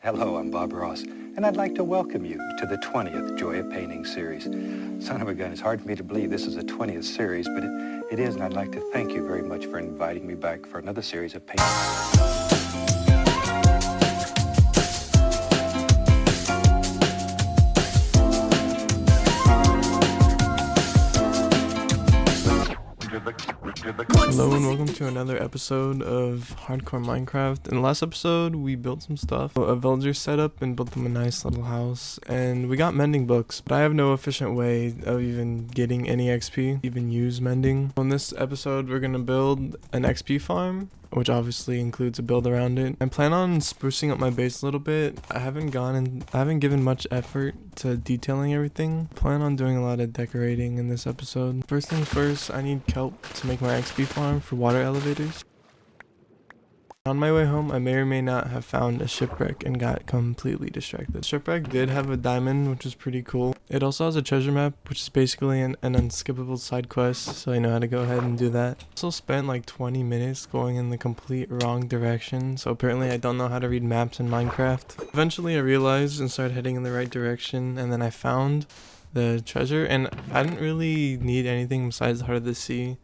Hello, I'm Bob Ross, and I'd like to welcome you to the 20th Joy of Painting series. Son of a gun, it's hard for me to believe this is the 20th series, but it is, and I'd like to thank you very much for inviting me back for another series of paintings. Hello and welcome to another episode of Hardcore Minecraft. In the last episode, we built some stuff, a villager setup, and built them a nice little house. And we got mending books, but I have no efficient way of even getting any XP, even use mending. On this episode, we're gonna build an XP farm, which obviously includes a build around it. I plan on sprucing up my base a little bit. I haven't given much effort to detailing everything. Plan on doing a lot of decorating in this episode. First things first, I need kelp to make my XP farm for water elevators. On my way home, I may or may not have found a shipwreck and got completely distracted. The shipwreck did have a diamond, which was pretty cool. It also has a treasure map, which is basically an unskippable side quest, so I know how to go ahead and do that. Also spent like 20 minutes going in the complete wrong direction, so apparently I don't know how to read maps in Minecraft. Eventually I realized and started heading in the right direction, and then I found the treasure, and I didn't really need anything besides the heart of the sea.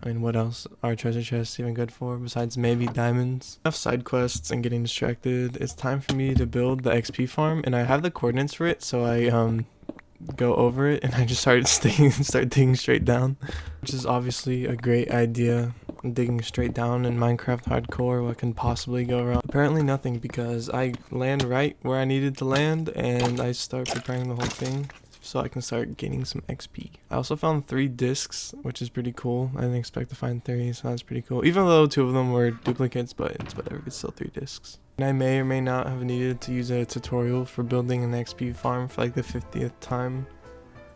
I mean, what else are treasure chests even good for besides maybe diamonds? Enough side quests and getting distracted. It's time for me to build the XP farm, and I have the coordinates for it, so I go over it and I just start digging straight down, which is obviously a great idea. Digging straight down in Minecraft hardcore, what can possibly go wrong? Apparently nothing, because I land right where I needed to land and I start preparing the whole thing so I can start gaining some XP. I also found 3 discs, which is pretty cool. I didn't expect to find 3, so that's pretty cool. Even though 2 of them were duplicates, but it's whatever, it's still 3 discs. And I may or may not have needed to use a tutorial for building an XP farm for like the 50th time.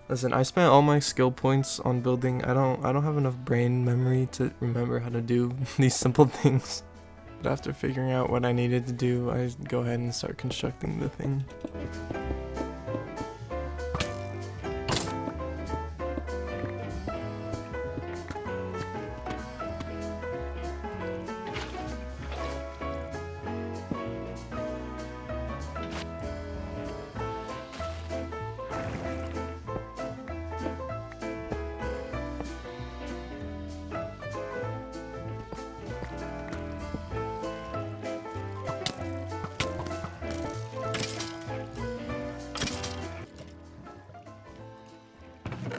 Listen, I spent all my skill points on building. I don't have enough brain memory to remember how to do these simple things. But after figuring out what I needed to do, I go ahead and start constructing the thing.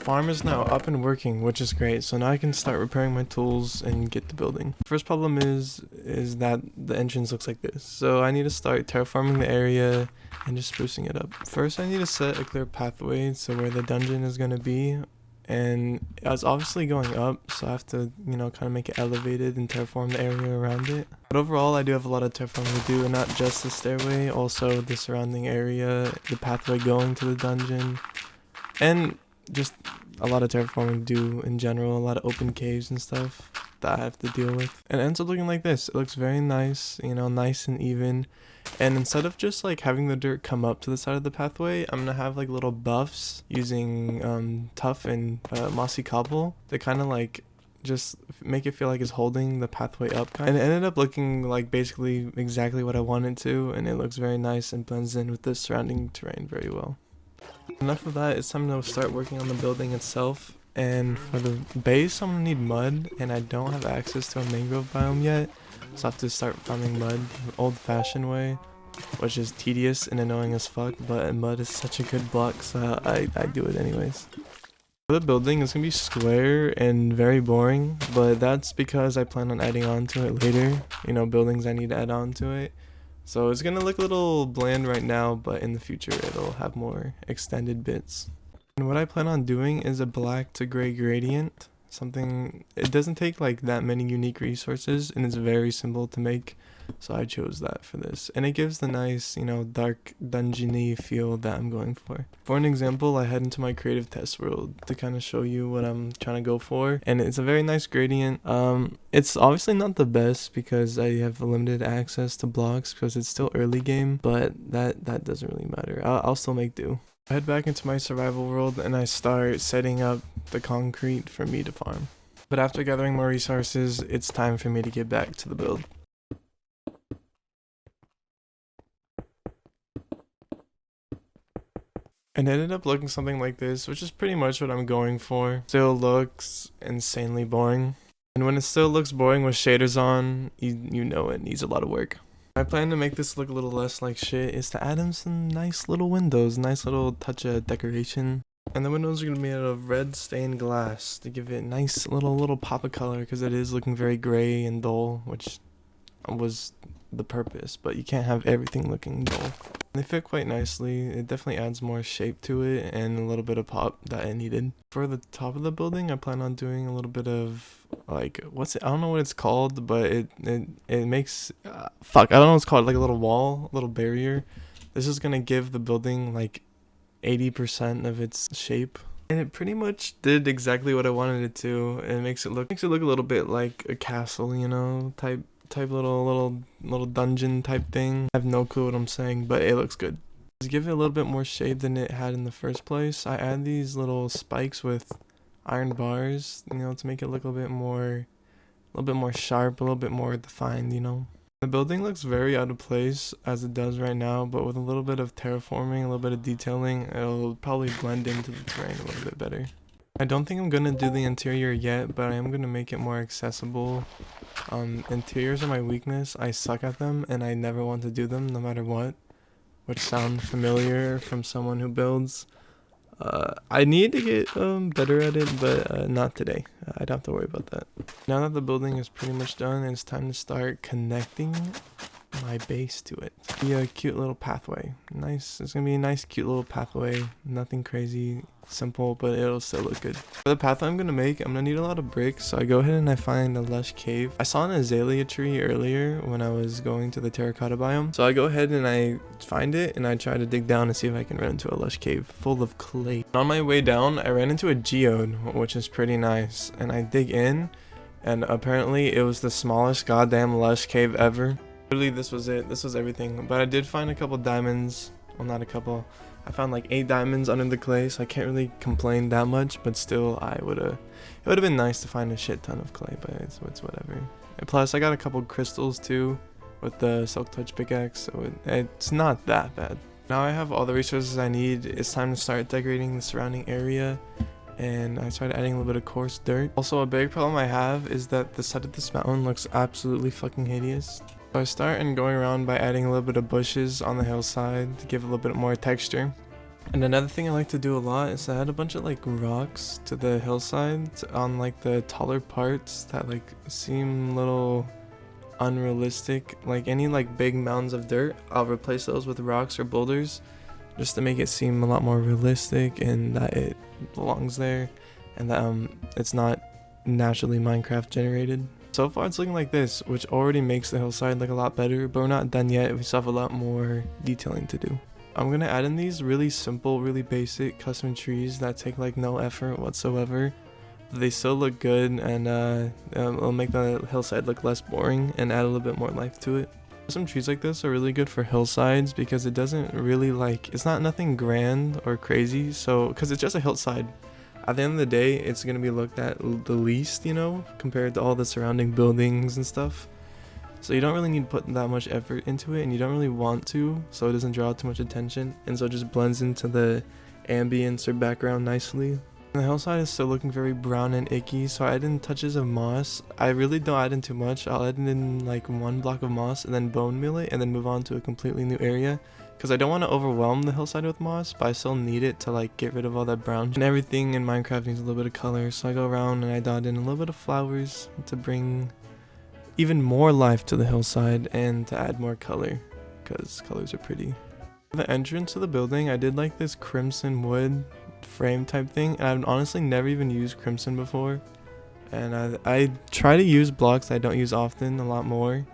Farm is now up and working, which is great, so now I can start repairing my tools and get to building. First problem is that the entrance looks like this, so I need to start terraforming the area and just sprucing it up. First I need to set a clear pathway to where the dungeon is going to be, and it's obviously going up, so I have to, kind of make it elevated and terraform the area around it. But overall I do have a lot of terraforming to do, and not just the stairway, also the surrounding area, the pathway going to the dungeon, and just a lot of terraforming to do in general, a lot of open caves and stuff that I have to deal with. And it ends up looking like this. It looks very nice, nice and even. And instead of just like having the dirt come up to the side of the pathway, I'm gonna have like little buffs using tuff and mossy cobble to kind of like just make it feel like it's holding the pathway up. And it ended up looking like basically exactly what I wanted to, and it looks very nice and blends in with the surrounding terrain very well. Enough of that, it's time to start working on the building itself. And for the base, I'm gonna need mud, and I don't have access to a mangrove biome yet, so I have to start farming mud the old-fashioned way, which is tedious and annoying as fuck, but mud is such a good block, so I do it anyways. For the building, it's gonna be square and very boring, but that's because I plan on adding on to it later. Buildings I need to add on to it. So it's gonna look a little bland right now, but in the future it'll have more extended bits. And what I plan on doing is a black to gray gradient. It doesn't take like that many unique resources, and it's very simple to make, so I chose that for this. And it gives the nice, dark dungeony feel that I'm going for. For an example, I head into my creative test world to kind of show you what I'm trying to go for, and it's a very nice gradient. It's obviously not the best because I have limited access to blocks because it's still early game, but that doesn't really matter. I'll still make do. I head back into my survival world and I start setting up the concrete for me to farm. But after gathering more resources, it's time for me to get back to the build. And it ended up looking something like this, which is pretty much what I'm going for. Still looks insanely boring. And when it still looks boring with shaders on, you know it needs a lot of work. My plan to make this look a little less like shit is to add in some nice little windows, nice little touch of decoration. And the windows are going to be out of red stained glass to give it a nice little pop of color, because it is looking very gray and dull, which was the purpose, but you can't have everything looking dull. They fit quite nicely. It definitely adds more shape to it and a little bit of pop that it needed. For the top of the building, I plan on doing a little bit of like, I don't know what it's called, but it makes I don't know what it's called, like a little wall, a little barrier. This is gonna give the building like 80% of its shape. And it pretty much did exactly what I wanted it to. It makes it look a little bit like a castle, you know, type little dungeon type thing. I have no clue what I'm saying, but it looks good. To give it a little bit more shape than it had in the first place, I add these little spikes with iron bars, you know, to make it look a little bit more sharp, a little bit more defined, you know. The building looks very out of place as it does right now, but with a little bit of terraforming, a little bit of detailing, it'll probably blend into the terrain a little bit better. I don't think I'm gonna do the interior yet, but I am gonna make it more accessible. Interiors are my weakness. I suck at them and I never want to do them no matter what, which sound familiar from someone who builds. I need to get better at it, but not today. I don't have to worry about that. Now that the building is pretty much done, it's time to start connecting my base to it. Be a cute little pathway. Nice. It's gonna be a nice cute little pathway. Nothing crazy, simple, but it'll still look good. For the pathway I'm gonna make, I'm gonna need a lot of bricks, so I go ahead and I find a lush cave. I saw an azalea tree earlier when I was going to the terracotta biome, so I go ahead and I find it and I try to dig down and see if I can run into a lush cave full of clay. On my way down, I ran into a geode, which is pretty nice, and I dig in, and apparently it was the smallest goddamn lush cave ever. Literally, this was it. This was everything. But I did find a couple diamonds. Well, not a couple. I found like 8 diamonds under the clay, so I can't really complain that much. But still, it would have been nice to find a shit ton of clay, but it's whatever. And plus, I got a couple crystals too with the silk touch pickaxe, so it's not that bad. Now I have all the resources I need. It's time to start decorating the surrounding area. And I started adding a little bit of coarse dirt. Also, a big problem I have is that the side of this mountain looks absolutely fucking hideous. So I start and going around by adding a little bit of bushes on the hillside to give a little bit more texture. And another thing I like to do a lot is to add a bunch of like rocks to the hillside on like the taller parts that like seem a little unrealistic. Like any like big mounds of dirt, I'll replace those with rocks or boulders just to make it seem a lot more realistic and that it belongs there and that it's not naturally Minecraft generated. So far it's looking like this, which already makes the hillside look a lot better, but we're not done yet. We still have a lot more detailing to do. I'm gonna add in these really simple, really basic custom trees that take like no effort whatsoever. They still look good and it'll make the hillside look less boring and add a little bit more life to it. Some trees like this are really good for hillsides because it doesn't really it's not nothing grand or crazy, so because it's just a hillside. At the end of the day, it's going to be looked at the least, you know, compared to all the surrounding buildings and stuff. So you don't really need to put that much effort into it, and you don't really want to, so it doesn't draw too much attention, and so it just blends into the ambience or background nicely. And the hillside is still looking very brown and icky, so I add in touches of moss. I really don't add in too much. I'll add in like 1 block of moss and then bone meal it and then move on to a completely new area. Because I don't want to overwhelm the hillside with moss, but I still need it to like get rid of all that brown. And everything in Minecraft needs a little bit of color, so I go around and I dot in a little bit of flowers to bring even more life to the hillside and to add more color, because colors are pretty. For the entrance to the building, I did like this crimson wood frame type thing, and I've honestly never even used crimson before. And I try to use blocks I don't use often a lot more.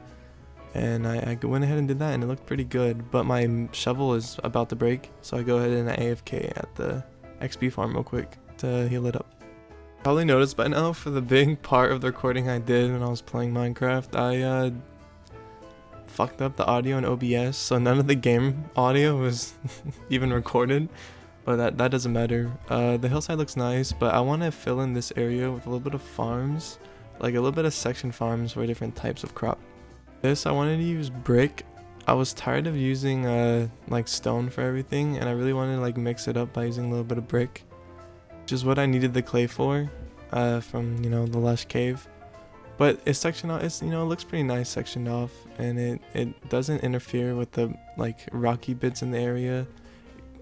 And I went ahead and did that and it looked pretty good, but my shovel is about to break, so I go ahead and I AFK at the XP farm real quick to heal it up. Probably noticed by now, for the big part of the recording I did when I was playing Minecraft, I fucked up the audio in OBS, so none of the game audio was even recorded, but that doesn't matter. The hillside looks nice, but I want to fill in this area with a little bit of farms, like a little bit of section farms for different types of crop. This, I wanted to use brick I was tired of using like stone for everything, and I really wanted to like mix it up by using a little bit of brick, which is what I needed the clay for from, you know, the lush cave. But it's sectioned off, it's, you know, it looks pretty nice sectioned off, and it doesn't interfere with the like rocky bits in the area.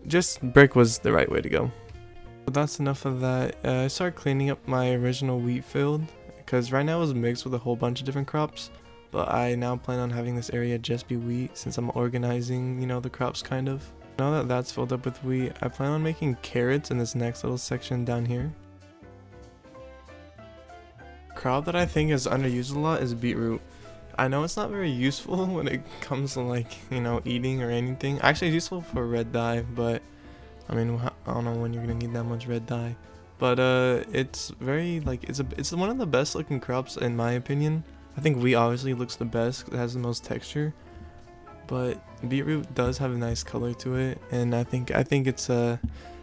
Just brick was the right way to go. But that's enough of that. I started cleaning up my original wheat field, because right now it was mixed with a whole bunch of different crops, but I now plan on having this area just be wheat since I'm organizing, you know, the crops kind of. Now that that's filled up with wheat, I plan on making carrots in this next little section down here. Crop that I think is underused a lot is beetroot. I know it's not very useful when it comes to like, you know, eating or anything. Actually it's useful for red dye, but I mean, I don't know when you're gonna need that much red dye. But it's very like, it's one of the best looking crops in my opinion. I think wheat obviously looks the best 'cause it has the most texture, but beetroot does have a nice color to it, and I think it's I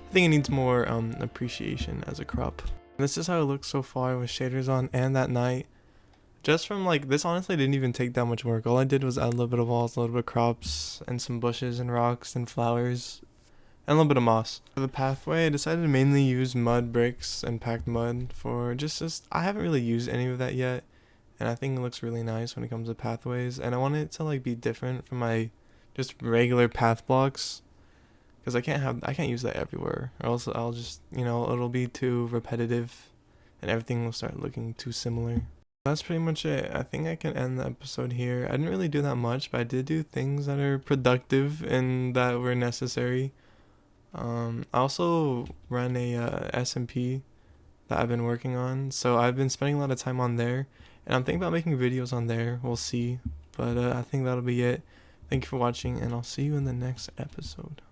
think it needs more appreciation as a crop. This is how it looks so far with shaders on and that night. Just from like this, honestly didn't even take that much work. All I did was add a little bit of walls, a little bit of crops, and some bushes and rocks and flowers, and a little bit of moss. For the pathway, I decided to mainly use mud bricks and packed mud for just I haven't really used any of that yet, and I think it looks really nice when it comes to pathways, and I want it to like be different from my just regular path blocks, because I can't use that everywhere, or else I'll just, you know, it'll be too repetitive and everything will start looking too similar. That's pretty much it. I think I can end the episode here. I didn't really do that much, but I did do things that are productive and that were necessary. I also run a SMP that I've been working on, so I've been spending a lot of time on there, and I'm thinking about making videos on there. We'll see, but I think that'll be it. Thank you for watching, and I'll see you in the next episode.